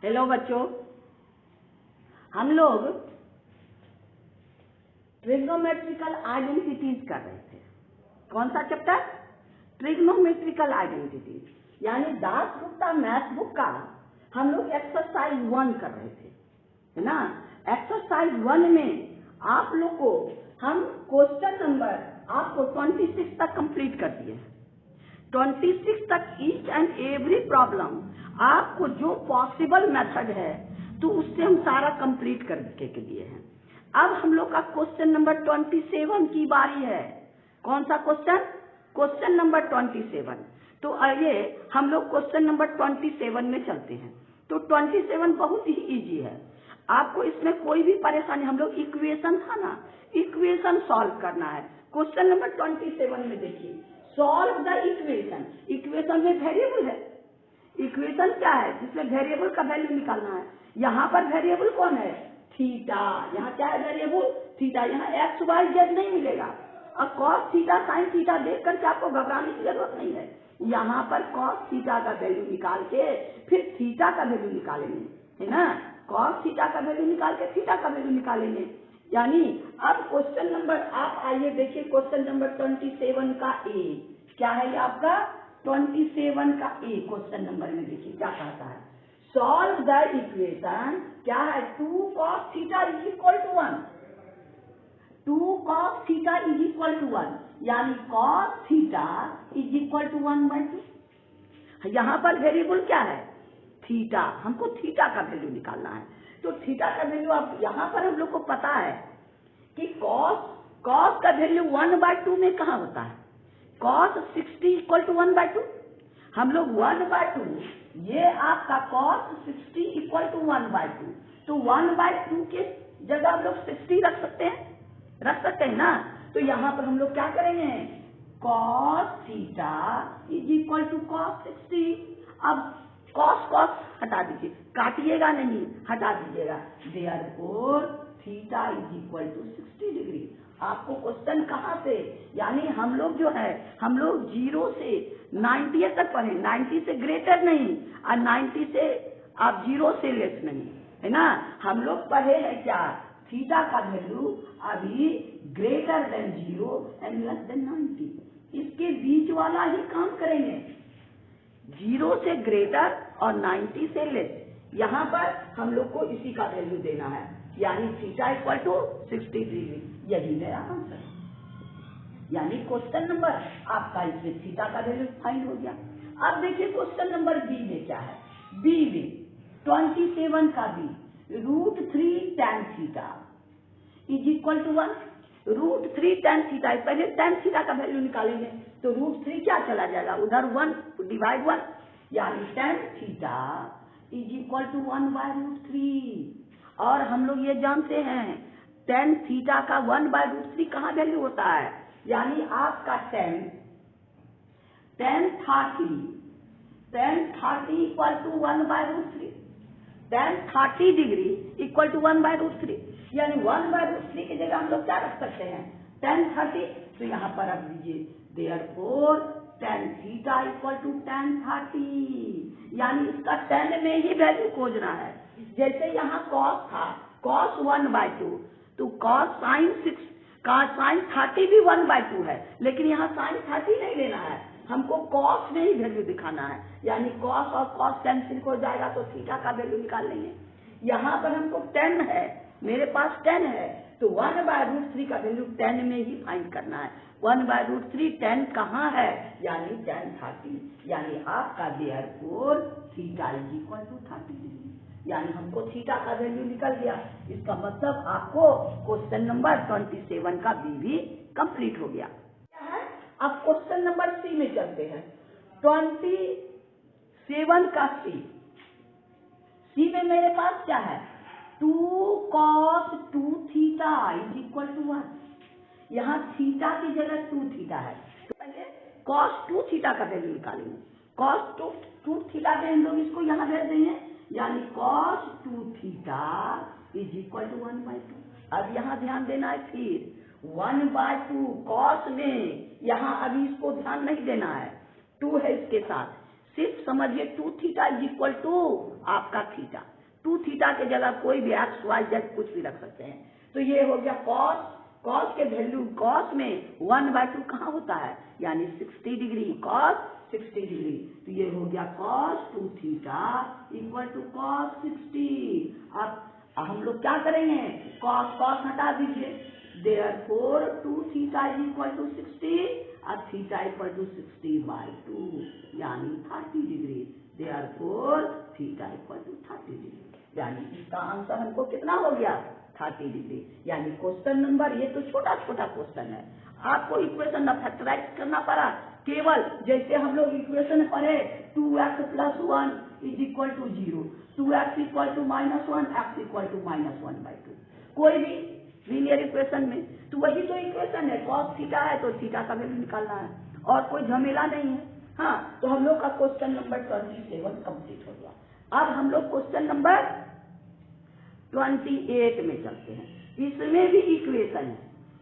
Hello बच्चों, हम लोग ट्रिग्नोमेट्रिकल आइडेंटिटीज कर रहे थे। कौन सा चैप्टर? ट्रिग्नोमेट्रिकल आइडेंटिटीज, यानी दासगुप्ता मैथ बुक का हम लोग एक्सरसाइज 1 कर रहे थे, है ना। एक्सरसाइज 1 में आप लोग को हम क्वेश्चन नंबर आपको 26 तक कंप्लीट कर दिए। 26 तक ईच एंड एवरी प्रॉब्लम आपको जो पॉसिबल मेथड है तो उससे हम सारा कंप्लीट करके के लिए हैं। अब हम लोग का क्वेश्चन नंबर 27 की बारी है। कौन सा क्वेश्चन? Question number 27। तो आइए हम लोग क्वेश्चन नंबर 27 में चलते हैं। तो 27 बहुत ही इजी है, आपको इसमें कोई भी परेशानी, हम लोग इक्वेशन था ना, इक्वेशन सॉल्व करना है। क्वेश्चन नंबर 27 में देखिए, सॉल्व द इक्वेशन। इक्वेशन में वेरिएबल है। इक्वेशन क्या है? जिसमें वेरिएबल का वैल्यू निकालना है। यहाँ पर वेरिएबल कौन है? थीटा। यहाँ क्या है? Variable theta. यहाँ एक्स वाई जेड नहीं मिलेगा। अब कॉस थीटा साइन थीटा देख करके आपको घबराने की जरूरत नहीं है। यहाँ पर कॉस थीटा का वैल्यू निकाल के फिर थीटा का वैल्यू निकालेंगे, है ना। कॉस थीटा का वैल्यू निकाल के थीटा का वैल्यू निकालेंगे। यानी अब क्वेश्चन नंबर आप आइए देखिए, क्वेश्चन नंबर 27 का ए क्या है? ये आपका 27 का ए क्वेश्चन नंबर में देखिए क्या कहता है। सॉल्व द इक्वेशन, क्या है? 2 cos theta is equal to 1। 2 cos theta is equal to 1, यानी cos theta is equal to 1/2। यहाँ पर वेरिएबल क्या है? थीटा। हमको थीटा का वैल्यू निकालना है। तो थीटा का वैल्यू अब यहाँ पर हम लोग को पता है कि cos का वैल्यू 1/2 में कहाँ होता है? cos 60 equal to 1/2। हम लोग 1/2, ये आपका cos 60 इक्वल टू 1/2, तो 1/2 के जगह हम लोग 60 रख सकते हैं ना। तो यहाँ पर हम लोग क्या करेंगे? cos theta is equal to cos 60। अब cos हटा दीजिए, काटिएगा नहीं, हटा दीजिएगा। Therefore theta is equal to 60 degree. आपको क्वेश्चन कहाँ से, यानी हम लोग जो है, हम लोग 0 से 90 तक पढ़े, 90 से ग्रेटर नहीं और 90 से आप 0 से लेस नहीं, है ना। हम लोग पढ़े हैं क्या? थीटा का वैल्यू अभी greater than 0 and less than 90, इसके बीच वाला ही काम करेंगे। 0 से ग्रेटर और 90 से लेस, यहाँ पर हम लोग को इसी का वैल्यू देना है, यानी थीटा इक्वल टू 60 डिग्री। यही मेरा आंसर है। यानी क्वेश्चन नंबर आपका इसमें थीटा का वैल्यू फाइंड हो गया। अब देखिए क्वेश्चन नंबर बी में क्या है। बी में 27 का B, √3 tan theta is equal to 1। √3 tan theta, पहले tan थीटा का वैल्यू निकालेंगे तो √3 क्या चला जाएगा? उधर 1 डिवाइड 1, यानी tan theta is equal to 1/√3। और हम लोग ये जानते हैं tan थीटा का 1/√3 कहाँ वैल्यू होता है? यानी आपका tan 30 equal to 1/√3। tan 30 degree equal to 1/√3, यानी 1/√3 की जगह हम लोग क्या रख सकते हैं? tan 30। तो यहाँ पर अब लीजिए, therefore tan theta equal to tan 30, यानी इसका tan में ही वैल्यू खोजना है। जैसे यहाँ cos था, cos 1/2, तो cos sin 30 भी 1/2 है, लेकिन यहाँ sin 30 नहीं लेना है, हमको cos में ही वैल्यू दिखाना है। यानी cos और cos कैंसिल हो जाएगा तो थीटा का वैल्यू निकाल लेंगे। यहाँ पर हमको 10 है, मेरे पास 10 है, तो 1/√3 का वैल्यू 10 में ही फाइंड करना है। 1/√3 10 कहाँ है? यानी tan 30, यानी आपका therefore theta is equal to 30 degree. यानी हमको थीटा का वैल्यू निकल गया। इसका मतलब आपको क्वेश्चन नंबर 27 का बी भी कंप्लीट हो गया। अब क्वेश्चन नंबर सी में चलते हैं। 27 का सी में मेरे पास क्या है? 2 cos 2 theta is equal to 1। यहाँ थीटा की जगह 2 थीटा है, तो पहले cos 2 थीटा का वैल्यू निकालेंगे। cos 2 थीटा में हम लोग इसको यहाँ भेज देंगे, यानी cos 2 theta is equal to 1/2। अब यहाँ ध्यान देना है, फिर 1/2 cos में यहाँ अभी इसको ध्यान नहीं देना है, 2 है इसके साथ, सिर्फ समझिए 2 थीटा इज इक्वल टू आपका थीटा, 2 थीटा के जगह कोई भी एक्स वाई जेड कुछ भी रख सकते हैं। तो ये हो गया कॉस, कॉस के वैल्यू, कॉस में 1/2 कहाँ होता है, यानी 60 डिग्री, कॉस 60 डिग्री। तो ये हो गया cos 2 theta equal to cos 60। अब हम लोग क्या करेंगे, कॉस कॉस हटा दीजिए, therefore 2 theta is equal to 60 और थीटा इक्वल टू 60/2 यानी 30 degree, therefore theta equal to 30 degree, यानी इसका आंसर हमको कितना हो गया 30 डिग्री। यानी क्वेश्चन नंबर, ये तो छोटा छोटा क्वेश्चन है, आपको इक्वेशन न फैक्टराइज करना पड़ा, केवल जैसे हम लोग इक्वेशन पढ़े 2x + 1 is equal to 0, 2x equal to -1, x equal to -1/2, कोई भी लीनियर इक्वेशन में तो वही तो इक्वेशन है, cos थीटा है तो थीटा का वैल्यू निकालना है और कोई झमेला नहीं है। हाँ, तो हम लोग का क्वेश्चन नंबर 27 कंप्लीट हो गया। अब हम लोग क्वेश्चन नंबर 28 में चलते हैं। इसमें भी इक्वेशन है,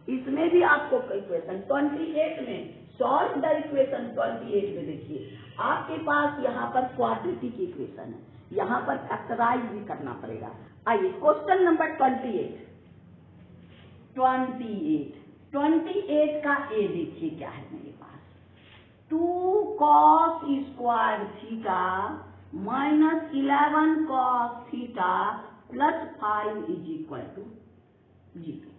इसमें भी आपको इक्वेशन 28 में सॉल्व द इक्वेशन 28 में देखिए आपके पास यहाँ पर क्वाड्रेटिक इक्वेशन है, यहाँ पर फैक्टराइज भी करना पड़ेगा। आइए क्वेश्चन नंबर 28 का ए देखिए क्या है मेरे पास, 2 cos square theta -11 cos theta + 5 is equal to 0।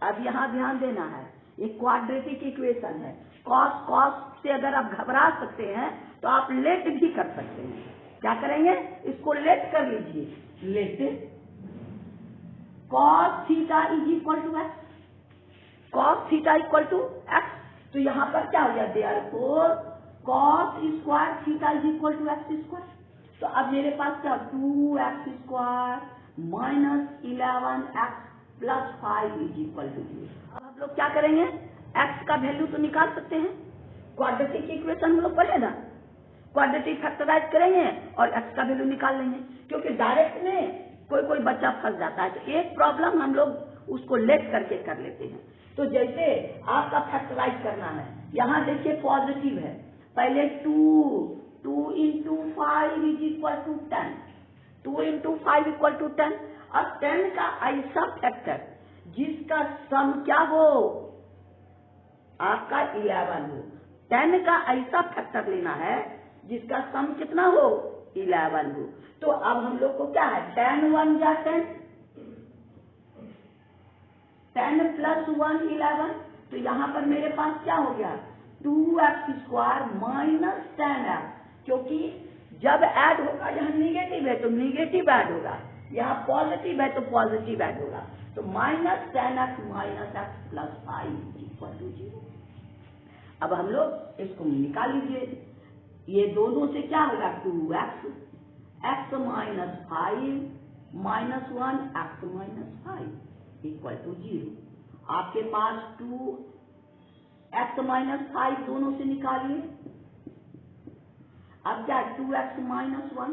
अब यहाँ ध्यान देना है, ये क्वाड्रेटिक इक्वेशन है, cos cos से अगर आप घबरा सकते हैं तो आप लेट भी कर सकते हैं। क्या करेंगे, इसको लेट कर लीजिए, let cos theta is equal to x, cos theta equal to x, तो यहाँ पर क्या हो गया, therefore cos square theta is equal to x square. तो अब मेरे पास क्या, 2x square -11x + 5 is equal to 0। अब हम लोग क्या करेंगे, x का वैल्यू तो निकाल सकते हैं, क्वाड्रेटिक इक्वेशन हम लोग पढ़े ना, क्वाड्रेटिक फैक्टराइज करेंगे और x का वैल्यू निकाल लेंगे, क्योंकि डायरेक्ट में कोई कोई बच्चा फंस जाता है। तो एक प्रॉब्लम हम लोग उसको लेट करके कर लेते हैं। तो जैसे आपका फैक्टराइज करना है, यहाँ देखिए पॉजिटिव है, पहले 2 × 5 is equal to 10, 2 × 5 equal to 10, और 10 का ऐसा फैक्टर जिसका सम क्या हो, आपका 11 हो, 10 का ऐसा फैक्टर लेना है जिसका सम कितना हो, 11 हो। तो अब हम लोग को क्या है, 10 × 1 = 10, 10 + 1 11, तो यहाँ पर मेरे पास क्या हो गया, 2x स्क्वायर -10x, क्योंकि जब ऐड होगा, यहाँ निगेटिव है तो निगेटिव ऐड होगा, यहाँ पॉजिटिव है तो पॉजिटिव ऐड होगा, तो -10x - x + 5 = 0। अब हम लोग इसको निकाल लीजिए, ये दोनों से क्या होगा, 2x x - 5 - 1 x - 5 = 0। आपके पास 2x - 5 दोनों से निकालिए, अब क्या 2x - 1।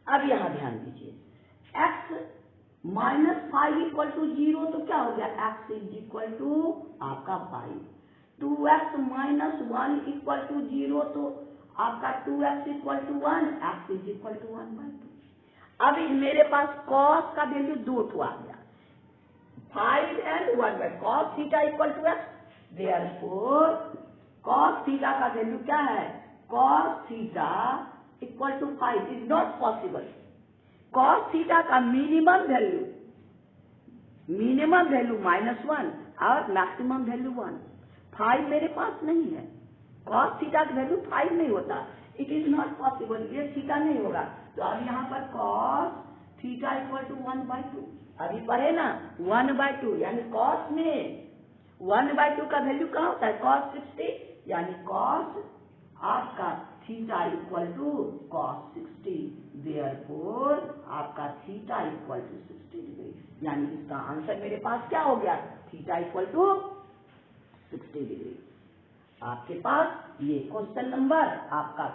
अब यहां ध्यान दीजिए, x - 5 = 0, तो क्या हो गया, x = आपका 5, 2x - 1 = 0, तो आपका 2x = 1, x = 1/2। अब मेरे पास cos का वैल्यू 2 आ गया, 5 and 1/, cos theta = x, therefore cos theta का वैल्यू क्या है, cos theta = 5 is not possible. cos theta का मिनिमम वैल्यू -1 और मैक्सिमम वैल्यू 1, 5 मेरे पास नहीं है, cos थीटा का वैल्यू 5 नहीं होता, इट इज नॉट पॉसिबल, ये थीटा नहीं होगा। तो अब यहाँ पर cos थीटा = 1/2, अभी पढ़े ना 1/2, यानी cos में 1/2 का वैल्यू कहाँ होता है, cos 60, यानी cos आपका थीटा = cos 60, देयरफॉर आपका थीटा = 60 डिग्री, यानी इसका आंसर मेरे पास क्या हो गया, थीटा = 60 डिग्री। आपके पास ये क्वेश्चन नंबर आपका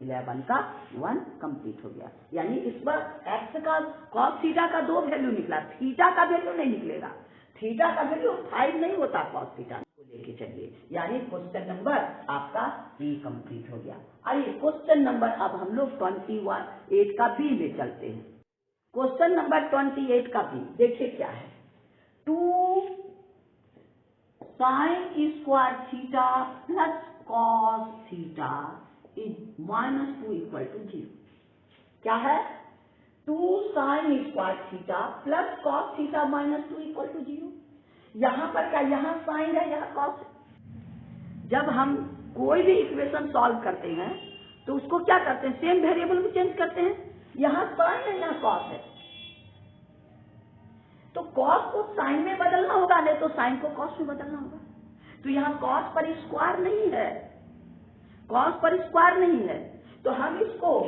11 का 1 कंप्लीट हो गया। यानी इस पर x का cos थीटा का 2 वैल्यू निकला, थीटा का वैल्यू नहीं निकलेगा, थीटा का वैल्यू 5 नहीं होता cos थीटा। लेके चलिए, यानी क्वेश्चन नंबर आपका ए कंप्लीट हो गया। आइए क्वेश्चन नंबर अब हम लोग 28 का बी में चलते हैं। क्वेश्चन नंबर 28 का बी देखिए क्या है, 2 sin square theta plus cos theta is -2 equal to 0। क्या है, 2 sin square theta plus cos theta -2 equal to 0। यहां पर क्या, यहां साइन है, यहां कॉस है। जब हम कोई भी इक्वेशन सॉल्व करते हैं तो उसको क्या करते हैं, सेम वेरिएबल में चेंज करते हैं। यहां साइन है, यहां कॉस है, तो कॉस को साइन में बदलना होगा, नहीं तो साइन को कॉस में बदलना होगा। तो यहां कॉस पर स्क्वायर नहीं है, कॉस पर स्क्वायर नहीं है, तो हम इसको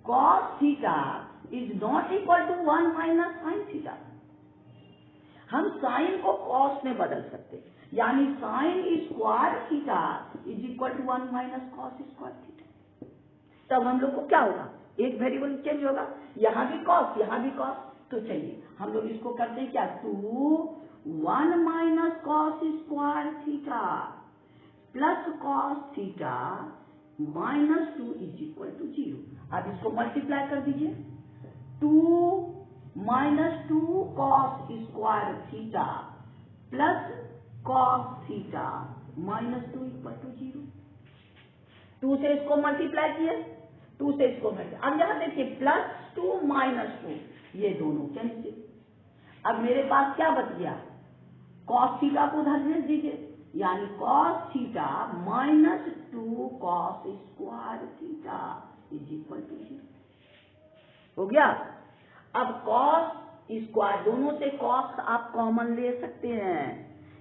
cos theta is not equal to 1 minus sine theta, हम साइन को कॉस में बदल सकते हैं, यानी sine square theta is equal to 1 minus cos square theta. तब हम लोग को क्या होगा, एक वेरिएबल चेंज होगा, यहां भी कॉस यहां भी कॉस। तो चलिए हम लोग इसको करते हैं क्या, 2 1 minus cos square theta plus cos theta -2 is equal to 0। अब इसको मल्टीप्लाई कर दीजिए, 2 -2 cos square theta plus cos theta -2 equal to 0। 2 से इसको मल्टीप्लाई किए, 2 से इसको मल्टीप्लाई। अब यहां देखिए +2 -2 ये दोनों कैंसिल। अब मेरे पास क्या बच गया, कॉस थीटा को उधर भेज दीजिए, यानी cos theta -2 cos square theta is equal to 0 हो गया। अब कॉस स्क्वायर, दोनों से कॉस आप कॉमन ले सकते हैं,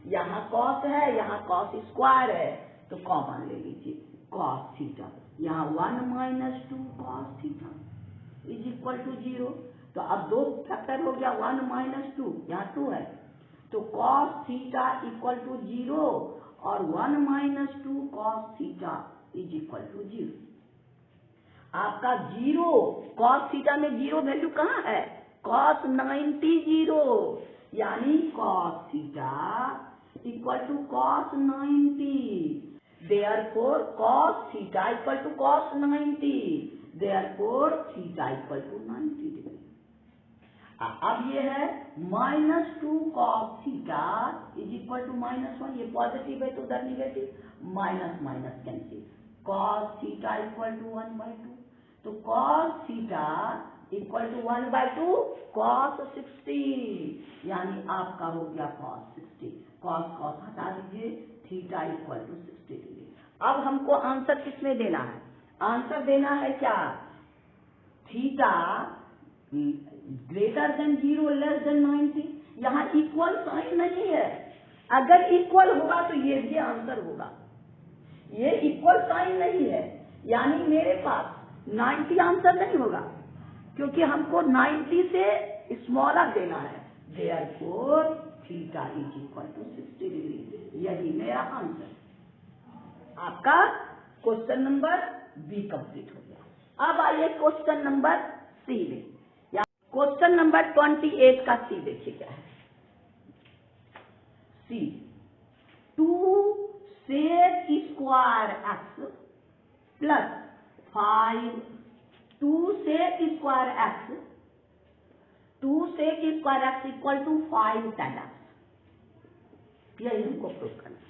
यहाँ कॉस है यहाँ कॉस स्क्वायर है, तो कॉमन ले लीजिए, कॉस थीटा यहाँ 1 minus 2 cos theta is equal to 0। तो अब दो फैक्टर हो गया, 1 माइनस 2 यहाँ 2 है, तो कॉस थीटा इक्वल टू 0 और 1 minus 2 cos theta is equal to 0। आपका 0 कॉस थीटा में 0 वैल्यू कहाँ है, कॉस 90 0, यानी cos theta equal to cos 90, therefore cos theta equal to cos 90, therefore theta equal to 90 degree. अब ये है -2 cos theta is equal to -1, ये positive है तो उधर negative, minus minus cancel, cos theta equal to 1/2, तो cos theta equal to 1/2 cos 60, यानी आपका हो गया कॉस 60, कॉस कॉस हटा दीजिए, थीटा इक्वल टू 60 डिग्री। अब हमको आंसर किसमें देना है, आंसर देना है क्या, theta greater than 0 less than 90। यहाँ इक्वल साइन नहीं है, अगर इक्वल होगा तो ये भी आंसर होगा, ये इक्वल साइन नहीं है, यानी मेरे पास 90 आंसर नहीं होगा, क्योंकि हमको 90 से स्मॉलर देना है, therefore theta is equal to 60 degree. यही मेरा आंसर। आपका क्वेश्चन नंबर बी कंप्लीट हो गया। अब आइए क्वेश्चन नंबर सी में, या क्वेश्चन नंबर 28 का सी देखिए क्या है, C 2 sec square x plus 5 2 sec square x, 2 sec square x equal to 5 tan x, यही हमको प्रूव करना है।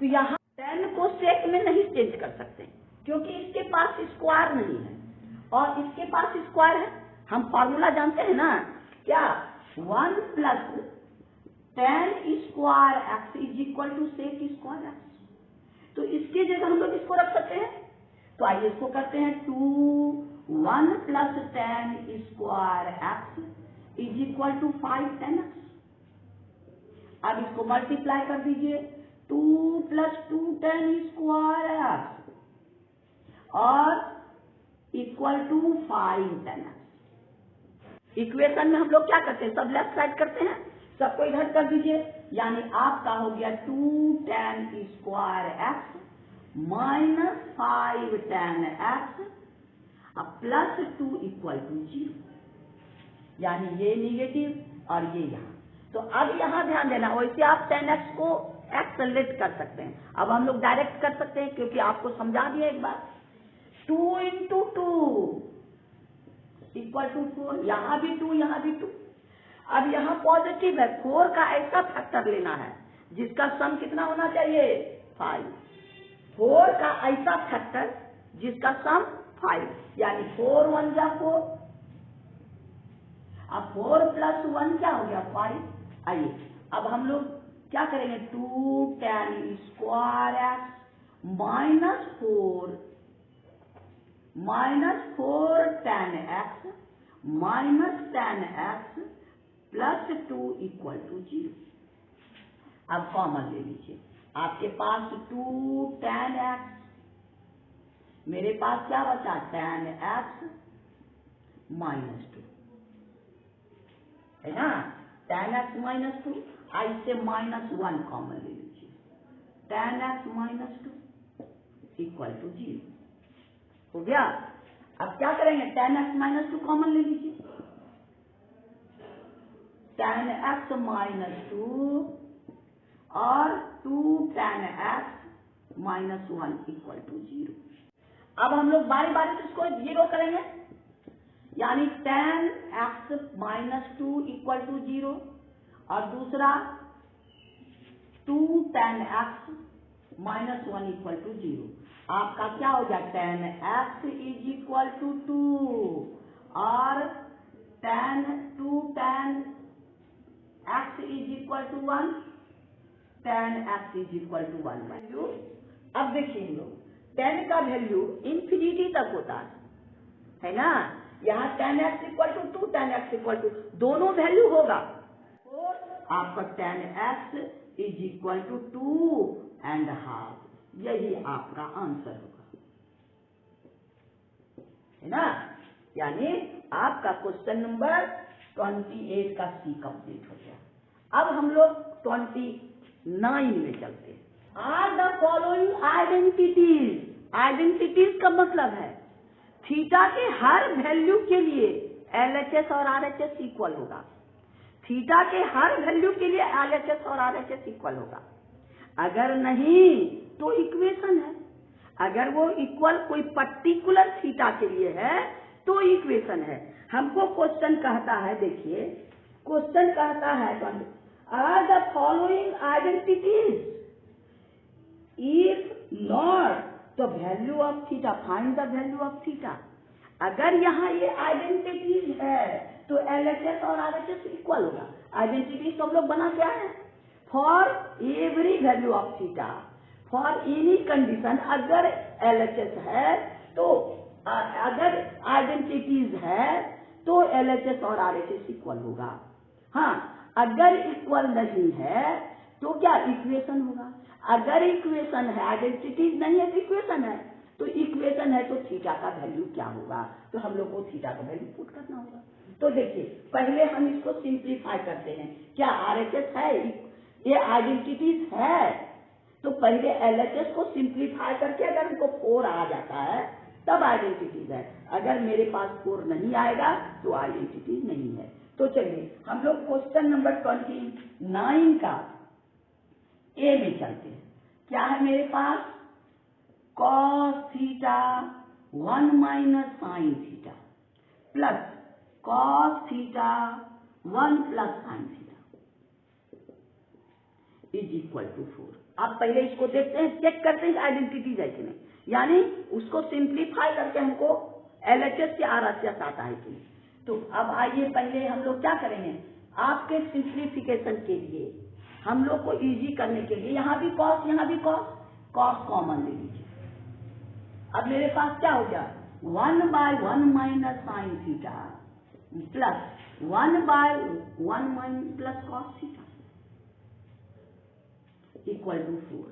तो यहाँ tan को sec में नहीं चेंज कर सकते, क्योंकि इसके पास स्क्वायर नहीं है और इसके पास स्क्वायर है। हम फॉर्मूला जानते हैं ना, क्या 1 plus tan square x is equal to sec square x, तो इसके जगह हम लोग इसको रख सकते हैं। तो आइए इसको करते हैं, 2 1 plus tan square x is equal to 5 tan x। अब इसको मल्टीप्लाई कर दीजिए, 2 प्लस 2 tan स्क्वायर एक्स और equal to 5 tan x। Equation में हम लोग क्या करते हैं, सब लेफ्ट साइड करते हैं, सबको इधर कर दीजिए, यानी आपका हो गया 2 tan square x minus 5 tan x अब प्लस 2 इक्वल टू 0, यानी ये निगेटिव और ये यहाँ। तो अब यहाँ ध्यान देना, वैसे आप tan x को एक्स लेट कर सकते हैं। अब हम लोग डायरेक्ट कर सकते हैं क्योंकि आपको समझा दिया एक बार। 2 इंटू 2 इक्वल टू 4, यहां भी 2 यहां भी 2। अब यहाँ पॉजिटिव है, 4 का ऐसा फैक्टर लेना है जिसका सम कितना होना चाहिए 5। 4 का ऐसा फैक्टर जिसका सम 5, यानी 4 1 जा 4। अब 4 प्लस 1 क्या हो गया 5। आइए अब हम लोग क्या करेंगे, 2 tan square x -4 tan x tan x plus 2 equal to 0। अब कॉमन ले लीजिए, आपके पास 2 tan एक्स, मेरे पास क्या बचा tan एक्स -2, है ना। tan x -2, आई से -1 कॉमन ले लीजिए, tan x -2 इक्वल टू 0 हो गया। अब क्या करेंगे, tan x -2 कॉमन ले लीजिए, tan x -2 और 2 tan x -1 इक्वल टू 0। अब हम लोग बारी बारी से इसको 0 करेंगे, यानी tan x -2 इक्वल टू 0 और दूसरा 2 tan x -1 इक्वल टू 0। आपका क्या हो गया, tan x is equal to 2 और 2 tan x is equal to 1, tan x is equal to 1 value. अब देखिए लोग, tan का वैल्यू इंफिनिटी तक होता है ना। यहाँ tan x equal to 2 tan x equal to दोनों वैल्यू होगा, और आपका tan x is equal to 2.5, यही आपका आंसर होगा, है ना। यानी आपका क्वेश्चन नंबर 28 का सी कंप्लीट हो गया। अब हम लोग 29 में चलते हैं। Are the following identities, identities का मतलब है थीटा के हर वैल्यू के लिए LHS और RHS इक्वल होगा। थीटा के हर वैल्यू के लिए LHS और RHS इक्वल होगा। अगर नहीं तो इक्वेशन है, अगर वो इक्वल कोई पर्टिकुलर थीटा के लिए है तो इक्वेशन है। हमको क्वेश्चन कहता है, देखिए क्वेश्चन कहता है are the following identities if not the value of theta, find the value of theta. अगर यहाँ ये आइडेंटिटीज है तो LHS और RHS इक्वल होगा। आइडेंटिटीज सब लोग बना क्या है, for every value of theta for any condition. अगर LHS है तो अगर आइडेंटिटीज है तो LHS और RHS इक्वल होगा। हाँ, अगर इक्वल नहीं है तो क्या इक्वेशन होगा। अगर इक्वेशन है, आइडेंटिटीज नहीं है तो इक्वेशन है, तो इक्वेशन है तो थीटा का वैल्यू क्या होगा, तो हम लोग को थीटा का वैल्यू पुट करना होगा। तो देखिए पहले हम इसको सिंप्लीफाई करते हैं, क्या RHS है, ये आइडेंटिटीज है, तो पहले LHS को सिंप्लीफाई करके अगर हमको 4 आ जाता है तब आइडेंटिटीज है। अगर मेरे पास 4 नहीं आएगा तो आइडेंटिटीज नहीं है। तो चलिए हम लोग क्वेश्चन नंबर 29 का ए में चलते हैं। क्या है मेरे पास, cos theta 1 minus sine theta plus cos theta 1 plus sine theta is equal to 4। अब पहले इसको देखते हैं, चेक करते हैं आइडेंटिटीज है कि नहीं, यानी उसको सिंप्लीफाई करके हमको LHS के RHS आता है कि नहीं। तो अब आइए पहले हम लोग क्या करेंगे, आपके सिंप्लीफिकेशन के लिए हम लोग को इजी करने के लिए यहाँ भी cos यहाँ भी cos कॉमन ले लीजिए। अब मेरे पास क्या हो गया, 1/1 minus sine theta plus 1/1 minus plus cos theta equal to 4।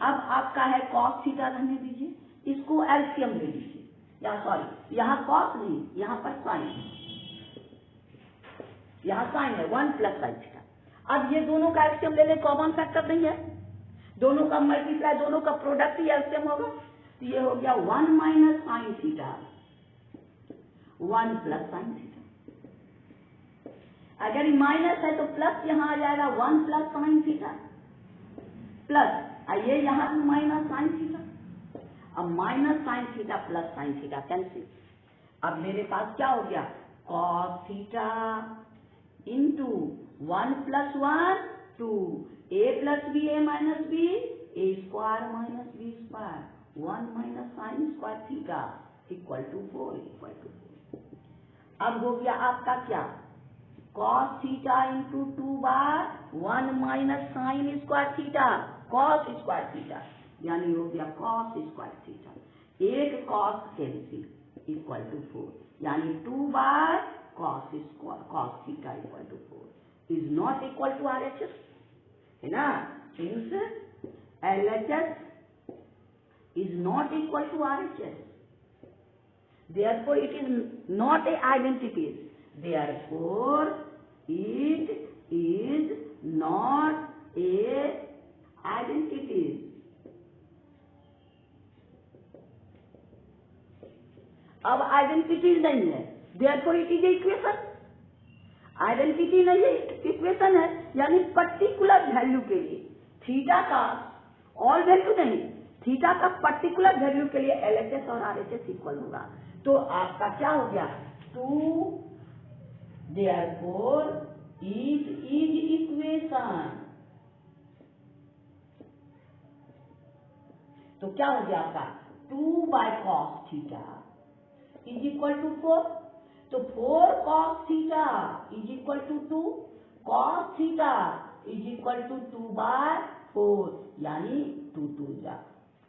अब आपका है cos थीटा रहने दीजिए, इसको एलसीएम ले लीजिए, या सॉरी यहाँ cos नहीं, यहाँ पर साइन, यहाँ साइन है 1 प्लस साइन थीटा। अब ये दोनों का एलसीएम ले लें, कॉमन फैक्टर नहीं है, दोनों का मल्टीप्लाई, दोनों का प्रोडक्ट ही एलसीएम होगा, तो ये हो गया 1 minus sine theta 1 plus sine theta. अगर माइनस है तो प्लस यहाँ आ जाएगा 1 प्लस साइन थीटा प्लस आइए यहाँ माइनस साइन थीटा, अब minus sine theta plus sine theta cancel. अब मेरे पास क्या हो गया, cos theta into 1 + 1 2 a + b a - b a square minus b square 1 minus sine square theta equal to 4 अब हो गया आपका क्या, cos theta into 2/1 minus sine square theta cos square theta, यानी हो गया cos स्क्वायर थीटा, एक cos cancel equal to 4, यानी 2/cos theta equal to 4 is not equal to RHS, है ना। Since LHS is not equal to RHS, therefore it is not a identity, therefore it is not a identity। अब identity नहीं है, therefore it is a equation. Identity नहीं है, equation है, यानी particular value के लिए थीटा का ऑल वैल्यू नहीं, थीटा का पर्टिकुलर वैल्यू के लिए LHS और RHS इक्वल होगा। तो आपका क्या हो गया, 2 therefore is इक्वेशन। तो क्या हो गया आपका 2/cos theta is equal to 4, तो 4 cos theta is equal to 2, cos theta is equal to 2/4, यानी 2 2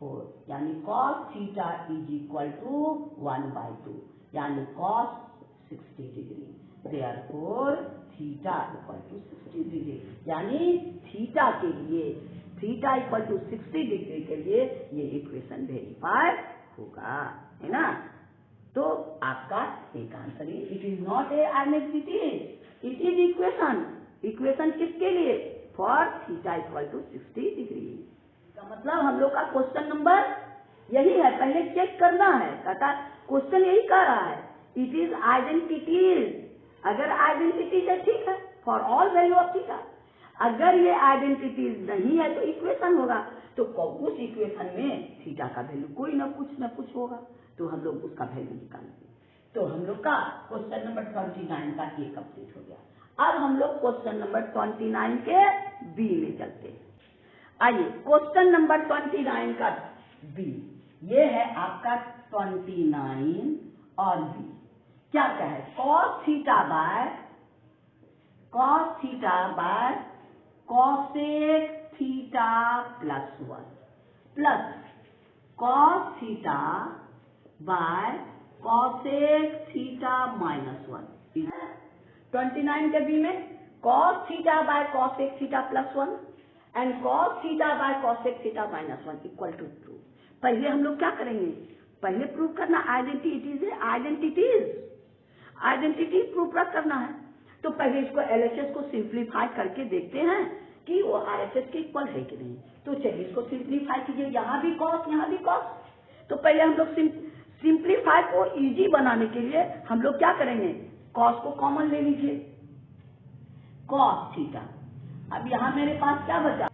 4, यानी cos theta is equal to 1/2, यानी cos 60 degree, therefore theta equal to 60 degree, यानी थीटा के लिए थीटा इक्वल टू 60 डिग्री के लिए ये इक्वेशन वेरीफाई होगा, है ना। तो आपका एक आंसर है, it is not a identity, it is equation. Equation किसके लिए, for theta equal to 60 degree. का मतलब हम लोग का क्वेश्चन नंबर यही है, पहले चेक करना है, कहता क्वेश्चन यही कह रहा है, इट इज आइडेंटिटीज। अगर आइडेंटिटीज है ठीक है, for all value of theta. अगर ये आइडेंटिटीज नहीं है तो इक्वेशन होगा, तो उस इक्वेशन में थीटा का वैल्यू कोई ना कुछ होगा, तो हम लोग उसका वैल्यू निकालेंगे। तो हम लोग का क्वेश्चन नंबर 29 का ये कंप्लीट हो गया। अब हम लोग क्वेश्चन नंबर 29 के बी में चलते हैं। आइए क्वेश्चन नंबर 29 का बी, ये है आपका 29 और बी क्या है, cos theta by cosec theta plus 1 प्लस cos theta by cosec theta minus 1। 29 के बी में cos theta by cosec theta plus 1 and cos theta by cosec theta minus 1 equal to true. पहले हम लोग क्या करेंगे, पहले प्रूव करना आइडेंटिटी प्रूव करना है। तो पहले इसको LHS को सिंप्लीफाई करके देखते हैं कि वो RHS के इक्वल है कि नहीं। तो चलिए इसको सिंप्लीफाई कीजिए, यहाँ भी cos यहाँ भी cos। तो पहले हम लोग सिंप्लीफाई को इजी बनाने के लिए हम लोग क्या करेंगे, cos को कॉमन ले लीजिए, cos थीटा। अब यहाँ मेरे पास क्या बचा,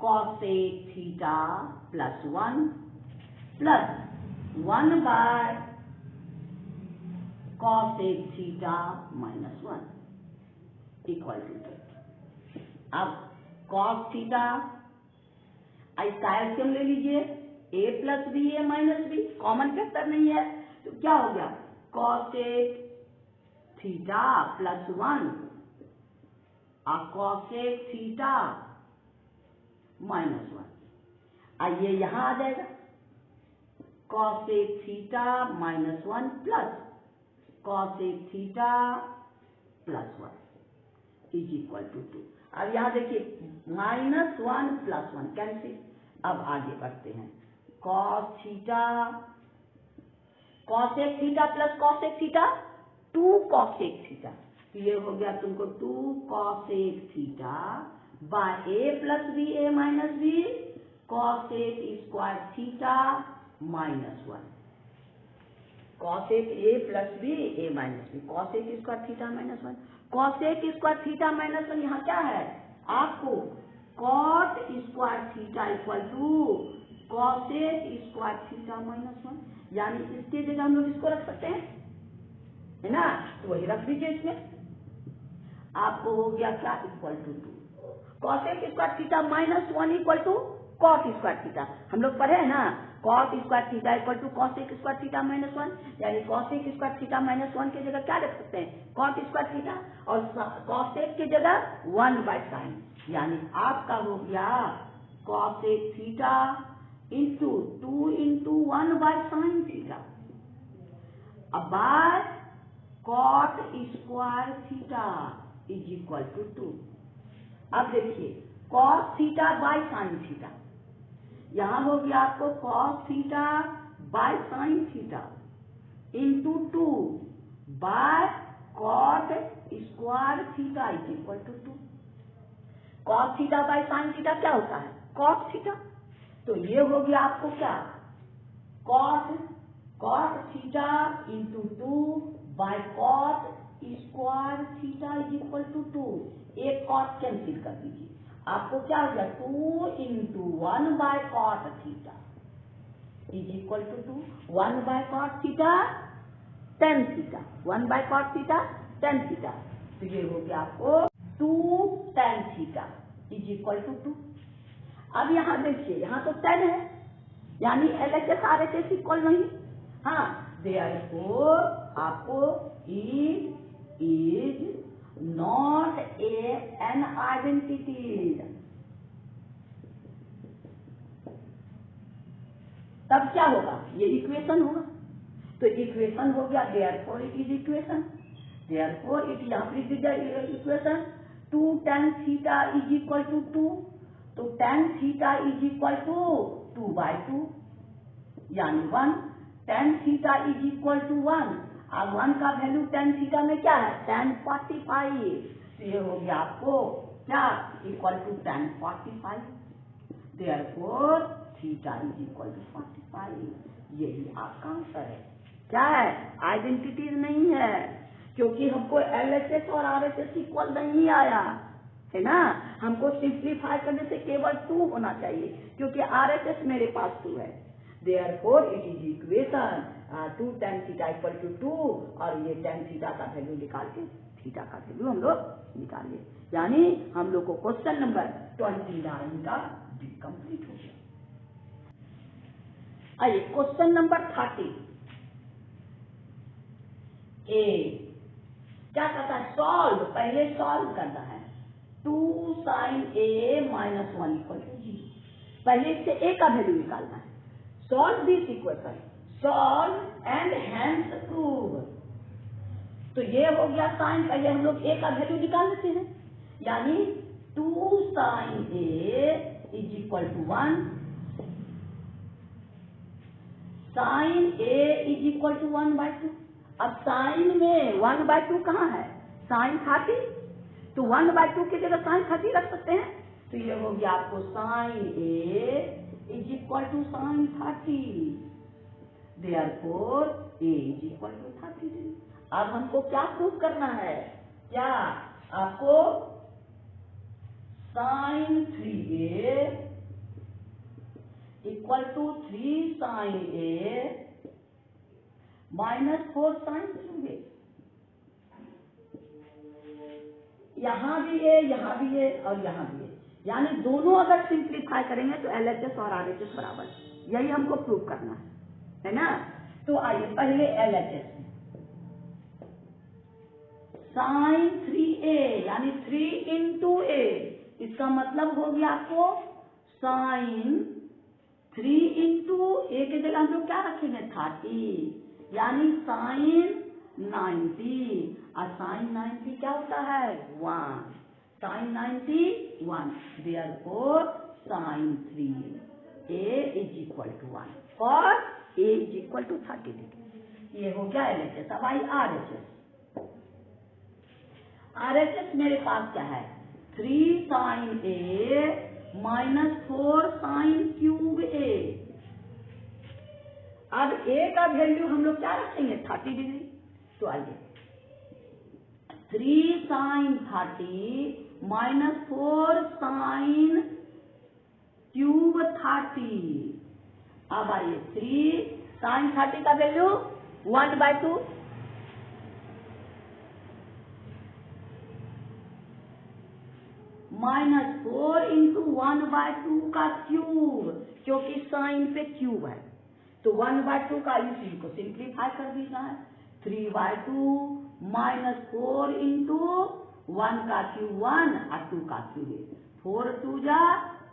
cosec theta plus 1 plus 1 by cosec theta minus 1 equal to 2। अब cos थीटा इसका एलसीएम ले लीजिए, a plus b a minus b, common factor नहीं है, तो क्या हो गया cosec थीटा प्लस 1 और cosec थीटा माइनस 1। आइए यहां आ जाएगा cosec थीटा माइनस 1 प्लस cosec theta plus 1 is equal to 2। अब यहां देखिए -1 + 1 कैंसिल। अब आगे बढ़ते हैं, cos theta cosec theta plus cosec theta 2 cosec theta, ये हो गया तुमको 2 cosec theta by a plus b a minus b cosec square theta minus 1। cosec a plus b a minus b cosec square theta minus 1, cosec square theta minus 1 यहाँ क्या है आपको cot square theta equal to cosec square theta -1, यानी इसके जगह हम लोग इसको रख सकते हैं, है ना, तो वही रख दीजिए इसमें। आपको हो गया क्या, equal to 2 cosec square theta -1 equal to cot square theta. हम लोग पढ़े हैं ना, cot square theta equal to cosec square theta -1, यानी कॉसेक स्क्वायर थीटा -1 की जगह क्या रख सकते हैं, कॉट स्क्वायर थीटा, और कॉसेक की जगह 1/sin, यानी आपका हो गया cosec theta into 2 into 1/sin theta, अब by cot square theta is equal to 2। अब देखिए cos theta by sine theta, यहां हो गया आपको cos theta by sine theta into 2 by cot square theta is equal to 2। Cos theta by sine theta क्या होता है, कॉस थीटा, तो ये हो गया आपको क्या, cot theta into 2 by cot square theta is equal to 2। एक कॉट कैंसिल कर दीजिए, आपको क्या हो गया 2 into 1 by cot theta is equal to 2, 1 by cot theta tan theta, 1 by cot theta tan theta, तो ये हो गया आपको 2 tan theta is equal to 2। अब यहाँ देखिए, यहाँ तो 10 है, यानी LHS RHS इक्वल नहीं, हाँ, देयरफॉर आपको इज नॉट एन आइडेंटिटी। तब क्या होगा, ये इक्वेशन होगा, तो इक्वेशन हो गया therefore it is equation, therefore it यहाँ लिख दीजिए equation 2 tan theta is equal to 2, तो tan theta is equal to 2/2, यानी 1, tan theta is equal to 1, अब 1 का वैल्यू tan थीटा में क्या है, tan 45, तो ये हो गया आपको क्या, equal to tan 45, therefore theta is equal to 45। यही आपका आंसर है। क्या है, आइडेंटिटीज नहीं है, क्योंकि हमको LHS और RHS इक्वल नहीं आया है ना, हमको सिंप्लीफाई करने से केवल 2 होना चाहिए, क्योंकि RHS मेरे पास 2 है, therefore it is equation 2 tan theta equal to 2, और ये tan थीटा का वैल्यू निकाल के थीटा का वैल्यू हम लोग निकालिए, यानी हम लोग को क्वेश्चन नंबर 29 का कंप्लीट हो गया। आइए क्वेश्चन नंबर 30 ए, क्या करता है, सॉल्व, पहले सॉल्व करना है 2 sin A -1 इक्वल टू 0, पहले इससे A का वैल्यू निकालना है, solve this equation, solve and hence prove. तो ये हो गया साइन, पहले हम लोग A का वैल्यू निकाल लेते हैं, यानी 2 sin A is equal to 1, sin A is equal to 1/2। अब साइन में 1/2 कहाँ है, साइन 30, तो 1/2 की जगह साइन 30 रख सकते हैं, तो ये हो गया आपको sine A is equal to sine 30, therefore A is equal to 30 degree. अब हमको क्या प्रूव करना है, क्या आपको sine 3A equal to 3 sin A -4 sin 2A, यहां भी है, यहां भी है, और यहां भी है, यानी दोनों अगर सिंप्लीफाई करेंगे तो LHS और RHS बराबर, यही हमको प्रूव करना है ना। तो आइए पहले LHS में sin 3A, यानी 3 into A, इसका मतलब हो गया आपको sin 3 into A के जगह हम लोग क्या रखेंगे 30, यानी sin 90, और sin 90 क्या होता है 1, sin 90 1, therefore sin 3A is equal to 1 और A is equal to 30 degree. ये हो गया LHS। अब आई RHS, RHS मेरे पास क्या है 3 sin A -4 sin cube A। अब A का वैल्यू हम लोग क्या रखेंगे 30 डिग्री, तो आइए 3 sin 30 -4 साइन क्यूब 30। अब आइए 3 साइन 30 का वैल्यू 1/2, -4 इंटू 1/2 का क्यूब, क्योंकि साइन पे क्यूब है तो 1/2 का इसी को सिंप्लीफाई कर देना है। 3/2 -4 इंटू 1 का क्यूब 1 और 2 का क्यूब 4 2 जा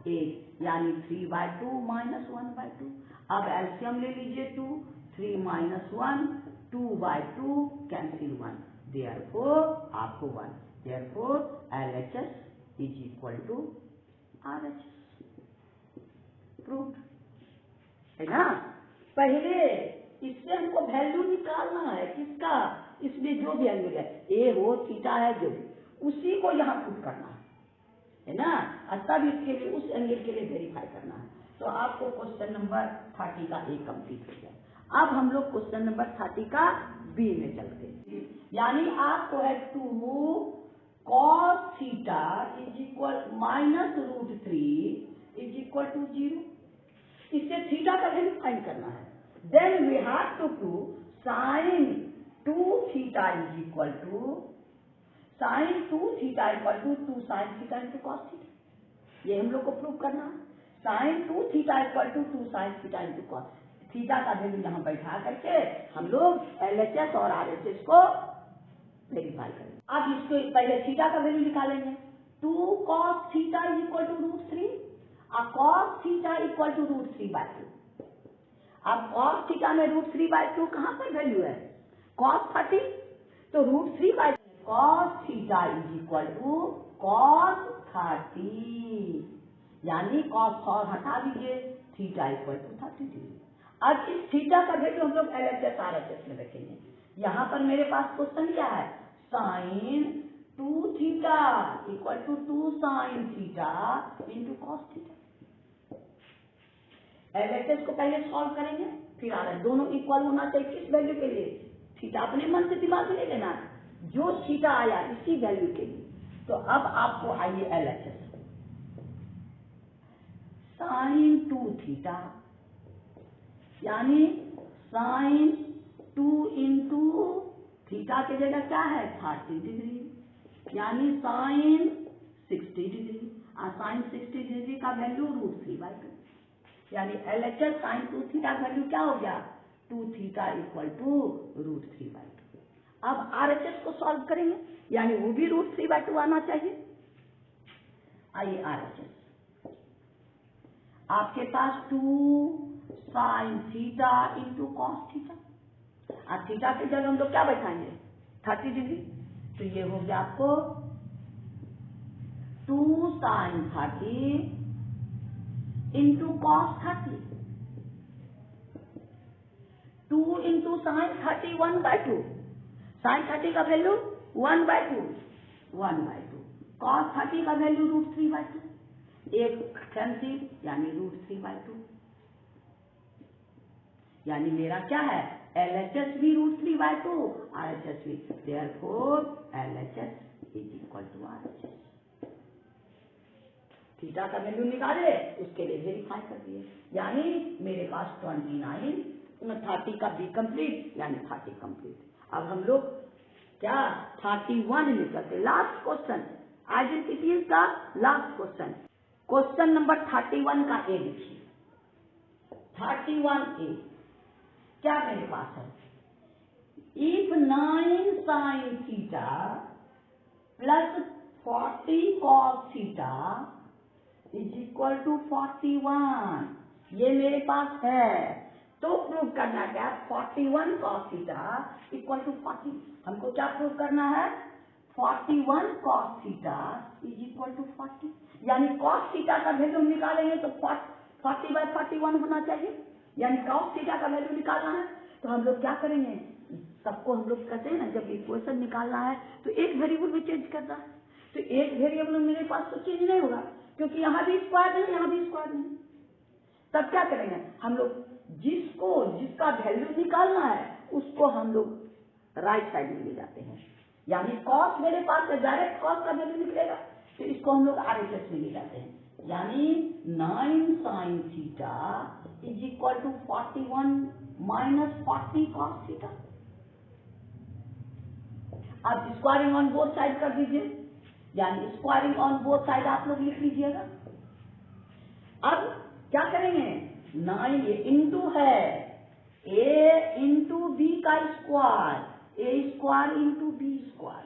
8, यानी 3/2 -1/2। अब एलसीएम ले लीजिए 2, 3 - 1, 2/2 कैंसिल 1, देयरफॉर आपको 1, therefore LHS is equal to RHS। Proof है ना। पहले इससे हमको वैल्यू निकालना है, किसका, इसमें जो भी एंगल है, ए हो थीटा है जो भी, उसी को यहाँ पुट करना है ना, और तब इसके लिए उस एंगल के लिए वेरीफाई करना है। तो आपको क्वेश्चन नंबर 30 का ए कंप्लीट हो गया। अब हम लोग क्वेश्चन नंबर 30 का बी में चलते हैं। यानी आपको है 2 cos theta is equal -√3 is equal to 0। इससे थीटा का वैल्यू फाइंड करना है। Then we have to prove sine 2 theta is equal to sine 2 theta equal to 2 sine theta into cos theta. ये हम लोग को प्रूव करना है। Sine 2 theta equal to 2 sine theta into cos theta का value यहाँ बैठा करके हम लोग LHS और RHS को वेरीफाई करेंगे। अब इसको पहले थीटा का वैल्यू निकालेंगे। 2 cos theta is equal to √3 और cos थीटा इक्वल टू √3/2। अब cos थीटा में √3/2 कहाँ पर वैल्यू है, cos 30, तो √3/2 cos theta is equal to cos 30, यानी cos और हटा दीजिए, थीटा इक्वल टू 30 डिग्री। अब इस थीटा का वैल्यू हम लोग LHS RHS में रखेंगे। यहाँ पर मेरे पास क्वेश्चन क्या है, sine 2 theta equal to 2 sine theta into cos theta. LHS को पहले सॉल्व करेंगे, फिर RHS, दोनों इक्वल होना चाहिए। किस वैल्यू के लिए, थीटा अपने मन से दिमाग में नहीं लेना, जो थीटा आया इसी वैल्यू के लिए। तो अब आपको आइए LHS, साइन 2 थीटा यानी साइन 2 इंटू थीटा की जगह क्या है 30 डिग्री, यानी साइन 60 डिग्री, और साइन 60 डिग्री का वैल्यू √3/2, यानी LHS साइन 2 थीटा का वैल्यू क्या हो गया 2 थीटा इक्वल टू √3/2। अब RHS को सॉल्व करेंगे, यानी वो भी √3/2 आना चाहिए। आइए RHS, आपके पास 2 sine theta into cos theta, और थीटा की जगह हम लोग क्या बैठाएंगे 30 डिग्री, तो ये हो गया आपको 2 sine 30 into cos 30, 2 into sine 30 1/2, sine 30 का वैल्यू 1/2, कॉस 30 का वैल्यू √3/2, एक कैंसिल यानी √3/2, यानी मेरा क्या है LHS भी √3/2, RHS भी, therefore LHS is equal to RHS। Theta का वैल्यू निकाले, उसके लिए वेरीफाई कर दिए, यानी मेरे पास 29 30 का बी कंप्लीट, यानी 30 कंप्लीट। अब हम लोग क्या 31 में चलते, लास्ट क्वेश्चन आइडेंटिटीज का लास्ट क्वेश्चन, क्वेश्चन नंबर 31 का ए लिखिए। 31A क्या मेरे पास है, if 9 sine theta plus 40 cos theta is equal to 41, ये मेरे पास है, तो प्रूव करना क्या 41 कॉस थीटा इक्वल टू 40। हमको क्या प्रूव करना है 41 cos theta is equal to 40, यानी कॉस थीटा का वैल्यू निकालेंगे तो 40/41 होना चाहिए, यानी कॉस थीटा का वैल्यू निकालना है। तो हम लोग क्या करेंगे, सबको हम लोग कहते हैं ना जब इक्वेशन निकालना है तो एक वेरिएबल में चेंज करना है, तो एक वेरिएबल मेरे पास तो चेंज नहीं होगा, क्योंकि यहाँ भी स्क्वायर नहीं यहाँ भी स्क्वायर नहीं। तब क्या करेंगे हम लोग, जिसका वैल्यू निकालना है उसको हम लोग राइट साइड में ले जाते हैं, यानी कॉस मेरे पास डायरेक्ट कॉस का वैल्यू निकलेगा, तो इसको हम लोग RHS में ले जाते हैं, यानी 9 sin theta is equal to 41 minus 40 cos theta. अब स्क्वायरिंग ऑन बोथ साइड कर दीजिए, यानी स्क्वायरिंग ऑन बोथ साइड आप लोग लिख लीजिएगा। अब क्या करेंगे, 9 ये इंटू है a इंटू बी का square, a square into b square,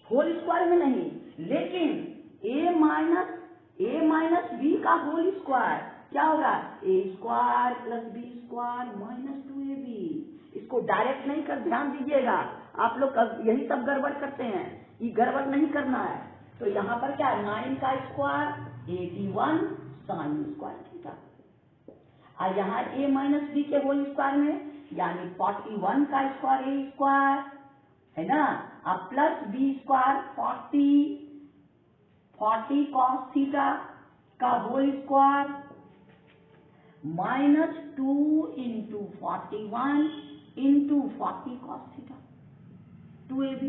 whole square में नहीं, लेकिन a माइनस बी का होल स्क्वायर क्या होगा, a square plus b square minus 2ab। इसको डायरेक्ट नहीं कर, ध्यान दीजिएगा, आप लोग यही सब गड़बड़ करते हैं, ये गड़बड़ नहीं करना है। तो यहाँ पर क्या है, 9 का स्क्वायर 81 साइन स्क्वायर थीटा, और यहाँ a माइनस बी के होल स्क्वायर में यानी 41 का स्क्वायर a स्क्वायर है ना, अब plus b square 40 cos theta का whole square minus 2 into 41 into 40 cos theta 2ab।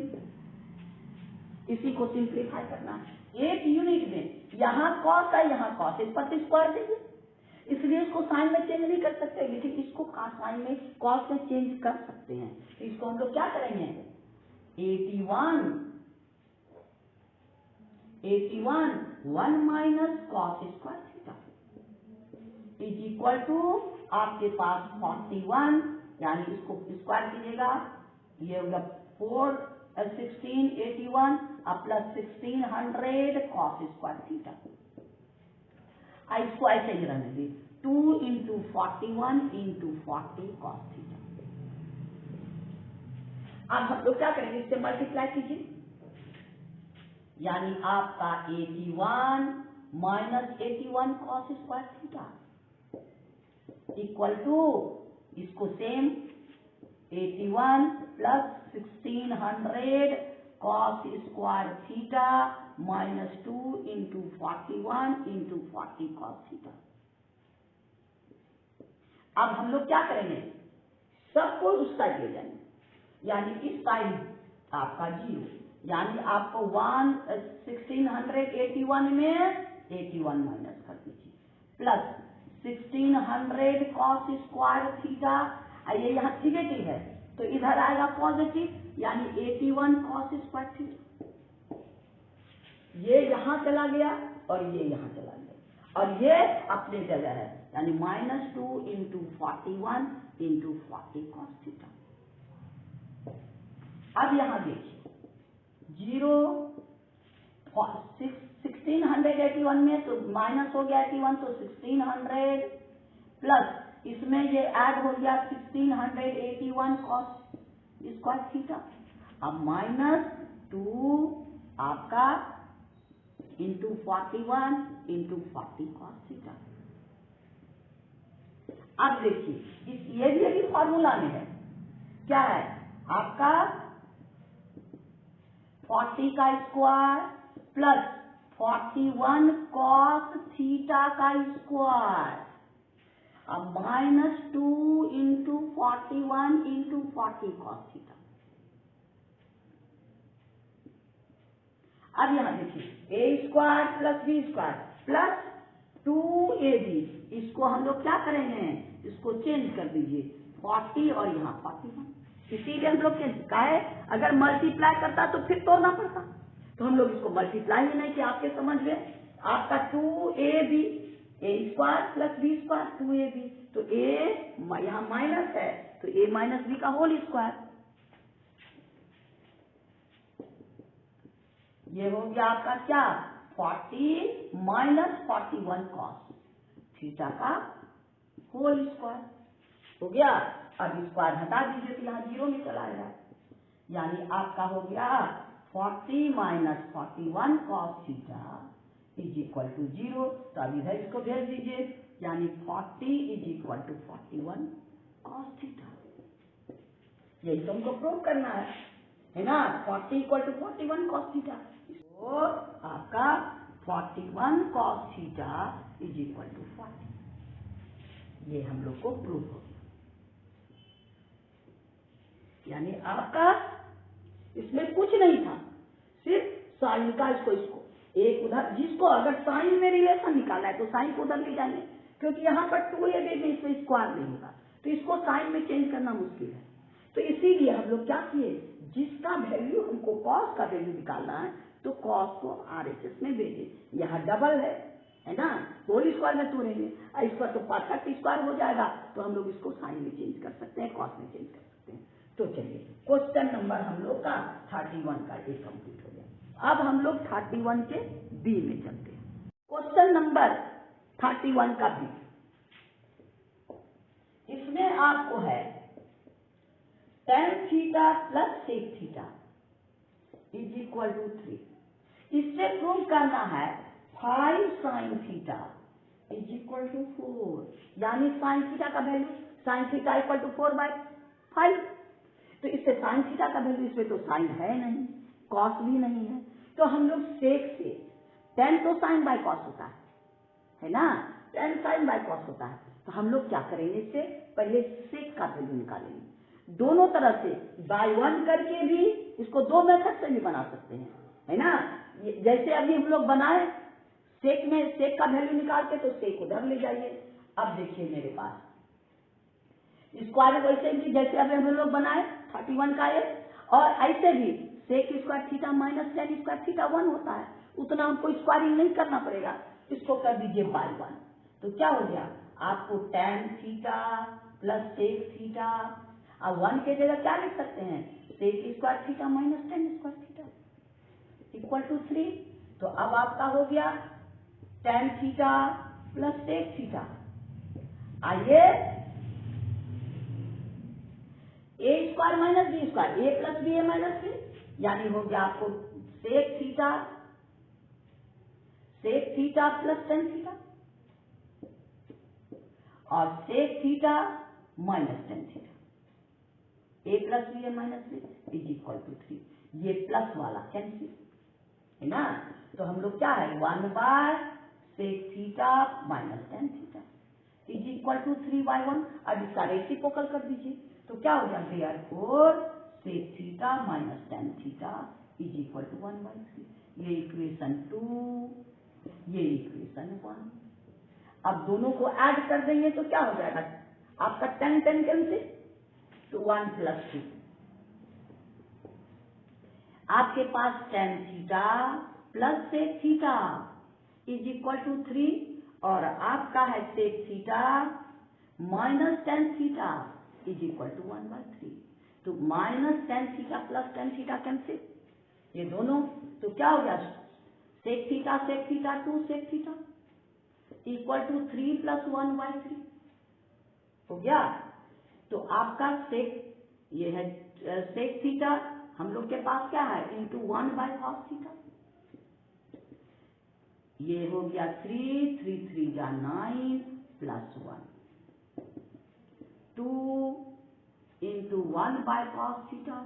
इसी को सिंप्लीफाई करना है एक यूनिट में, यहाँ cos है यहाँ cos, इस पर स्क्वायर दीजिए, इसलिए इसको साइन में चेंज नहीं कर सकते, लेकिन इसको साइन में cos में चेंज कर सकते हैं। तो इसको हम लोग क्या करेंगे, 81 1 minus cos square theta is equal to आपके पास 41, यानी इसको स्क्वायर कीजिएगा, ये होगा 1681 प्लस 1600 cos स्क्वायर थीटा। इसको ऐसे ही रहने दी, 2 इंटू 41 इंटू 40 cos थीटा। अब हम लोग क्या करेंगे, इससे मल्टीप्लाई कीजिए, यानी आपका 81 minus 81 cos square theta equal to, इसको same 81 plus 1600 cos square theta minus 2 into 41 into 40 cos theta. अब हम लोग क्या करेंगे, सबको उस साइड ले जाएंगे, यानी इस साइड आपका 0, यानी आपको 1681 में 81 माइनस कर दीजिए, प्लस 1600 cos स्क्वायर थीटा, ये यहाँ निगेटिव है तो इधर आएगा पॉजिटिव, यानी 81 cos स्क्वायर थीटा, ये यहाँ चला गया और ये यहाँ चला गया, और ये अपने जगह है, यानी minus 2 into 41 into 40 cos theta. अब यहाँ देखिए 0 1681 में तो माइनस हो गया 81, तो 1600 प्लस इसमें ये ऐड हो गया 1681 cos स्क्वायर थीटा, अब माइनस 2 आपका इंटू 41 इंटू 40 cos थीटा। अब देखिए ये भी अभी फॉर्मूला में है, क्या है आपका 40 का स्क्वायर प्लस 41 cos थीटा का स्क्वायर, अब minus 2 into 41 into 40 cos theta. अब यहां देखिए a square plus b square plus 2ab, इसको हम लोग क्या करेंगे, इसको चेंज कर दीजिए 40 और यहाँ 41, इसीलिए हम लोग क्या है, अगर मल्टीप्लाई करता तो फिर तोड़ना पड़ता, तो हम लोग इसको मल्टीप्लाई ही नहीं किया, आपके समझ में आपका 2ab a square plus b square 2ab, तो a यहाँ माइनस है तो a माइनस b का होल स्क्वायर, ये हो गया आपका क्या 40 माइनस 41 cos थीटा का होल स्क्वायर हो गया। अब स्क्वायर हटा दीजिए तो यहाँ 0 में चला आएगा, यानी आपका हो गया 40 minus 41 cos theta is equal to 0, तो अब इधर इसको भेज दीजिए, यानी 40 is equal to 41 cos theta. यही तो हमको प्रूव करना है ना, 40 इक्वल टू 41 cos थीटा, तो आपका 41 cos theta is equal to 40, ये हम लोग को प्रूव हो गया, यानी आपका इसमें कुछ नहीं था, सिर्फ साइन का इसको एक उधर, जिसको अगर साइन में रिलेशन निकालना है तो साइन को उधर ले जाएंगे, क्योंकि यहाँ पर 2ab में इसमें स्क्वायर नहीं होगा, तो इसको साइन में चेंज करना मुश्किल है। तो इसीलिए हम लोग क्या किए, जिसका वैल्यू हमको कॉस का वैल्यू निकालना है तो कॉस को RHS में भेजे। यहाँ डबल है ना, होल स्क्वायर में तोड़ेंगे, इसका तो परफेक्ट स्क्वायर हो जाएगा, तो हम लोग इसको साइन में चेंज कर सकते हैं, कॉस में चेंज कर सकते हैं। तो चलिए क्वेश्चन नंबर हम लोग का 31 का एक कंप्लीट हो गया। अब हम लोग 31 के बी में चलते हैं। क्वेश्चन नंबर 31 का बी, इसमें आपको है tan theta plus sec theta is equal to 3। इससे प्रूव करना है 5 sin theta is equal to 4, यानी sin थीटा का value, sin theta equal to 4/5। तो इससे sin थीटा का वैल्यू, इसमें तो sin है नहीं, cos भी नहीं है, तो हम लोग sec से, tan तो sin बाय cos होता है ना, tan sin बाय cos होता है, तो हम लोग क्या करेंगे, इससे पहले sec का वैल्यू निकालेंगे। दोनों तरह से बाय 1 करके भी, इसको दो मेथड से भी बना सकते हैं, है ना। जैसे अभी हम लोग बनाए सेक में, सेक का वैल्यू निकाल के, तो सेक उधर ले जाइए। अब देखिए मेरे पास स्क्वायर वैसे भी जैसे अभी हम लोग बनाए 31 का एक, और ऐसे भी sec square theta minus tan square theta 1 होता है, उतना हमको स्क्वायरिंग नहीं करना पड़ेगा, इसको कर दीजिए बाय 1। तो क्या हो गया आपको, tan theta plus sec theta, अब 1 के जगह क्या लिख सकते हैं, sec square theta minus tan square theta equal to 3। तो अब आपका हो गया tan theta plus sec theta. आइए a square minus b square, a plus b a minus b, यानी हो गया आपको sec theta plus tan theta, और sec theta minus tan theta, a plus b a minus b is equal to 3। ये plus वाला cancel है ना, तो हम लोग क्या है 1/sec theta minus tan theta is equal to 3/1। अब इसका रेसिप्रोकल कर दीजिए, तो क्या हो गया, therefore sec theta minus tan theta is equal to 1/3। ये इक्वेशन 2, ये इक्वेशन 1। अब दोनों को ऐड कर देंगे तो क्या हो जाएगा आपका tan कैंसिल, तो 1 प्लस 2, आपके पास tan theta plus sec theta is equal to 3, और आपका है sec theta minus tan theta is equal to 1/3। तो minus tan theta plus tan theta cancel, ये दोनों, तो क्या हो गया sec theta 2 sec theta equal to 3 plus 1/3 हो गया। तो आपका sec, ये है sec थीटा, हम लोग के पास क्या है इंटू 1/cos थीटा, ये हो गया 3 3 जा 9 plus 1, 2 into 1/cos theta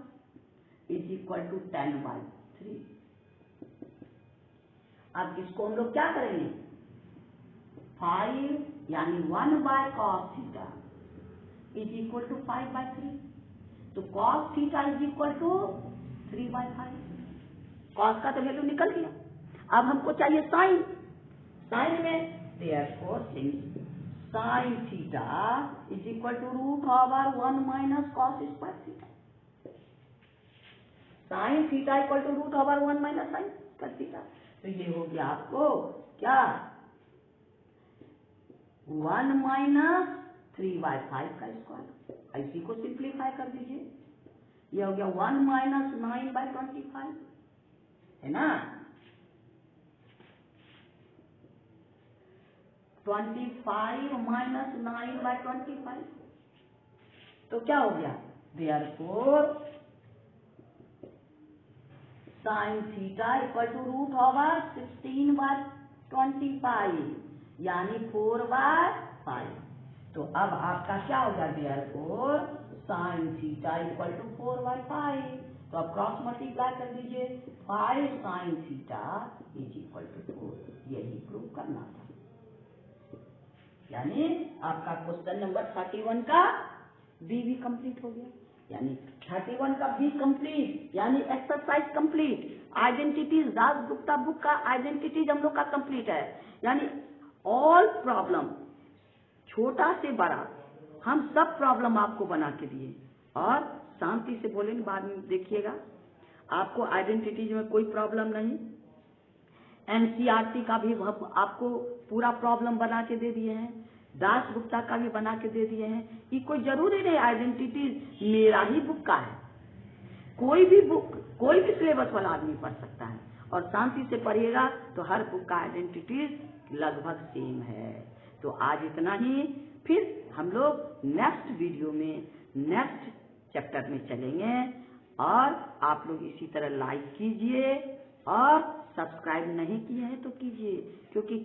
is equal to 10/3। अब इसको हम लोग क्या करेंगे, 5 यानी 1/cos theta is equal to 5/3, तो cos theta is equal to 3/5। cos का तो वैल्यू निकल गया, अब हमको चाहिए साइन, साइन में therefore sin theta is equal to √1 minus cos square theta, sin theta equal to √1 minus sin square theta. तो ये हो गया आपको क्या 1 माइनस 3/5 का स्क्वायर, इसी को सिंप्लीफाई कर दीजिए, ये हो गया 1 माइनस 9/25 है ना, 25 माइनस 9/25, तो क्या हो गया therefore sin theta equal to √16/25 यानी 4/5। तो अब आपका क्या हो गया therefore sin theta equal to 4/5, तो अब क्रॉस मल्टीप्लाई कर दीजिए, 5 sin theta is equal to 4, यही प्रूव करना था। यानी आपका क्वेश्चन नंबर 31 का बी भी कंप्लीट हो गया, यानी 31 का बी कंप्लीट यानी exercise complete. Identities Das Gupta book का आइडेंटिटीज हम लोग का कंप्लीट है, यानी ऑल प्रॉब्लम छोटा से बड़ा हम सब प्रॉब्लम आपको बना के दिए। और शांति से बोलेंगे, बाद में देखिएगा आपको आइडेंटिटीज में कोई प्रॉब्लम नहीं। एनसीईआरटी का भी आपको पूरा प्रॉब्लम बना के दे दिए हैं, दास गुप्ता का भी बना के दे दिए हैं। ये कोई जरूरी नहीं आइडेंटिटीज मेरा ही बुक का है, कोई भी बुक कोई भी सिलेबस वाला आदमी पढ़ सकता है। और शांति से पढ़िएगा तो हर बुक का आइडेंटिटीज लगभग सेम है। तो आज इतना ही, फिर हम लोग नेक्स्ट वीडियो में नेक्स्ट चैप्टर में चलेंगे। और आप लोग इसी तरह लाइक कीजिए और सब्सक्राइब नहीं किए हैं तो कीजिए, क्योंकि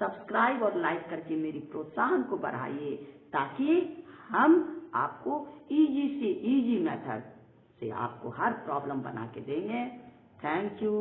सब्सक्राइब और लाइक करके मेरी प्रोत्साहन को बढ़ाइए, ताकि हम आपको इजी से इजी मेथड से आपको हर प्रॉब्लम बना के देंगे। Thank you.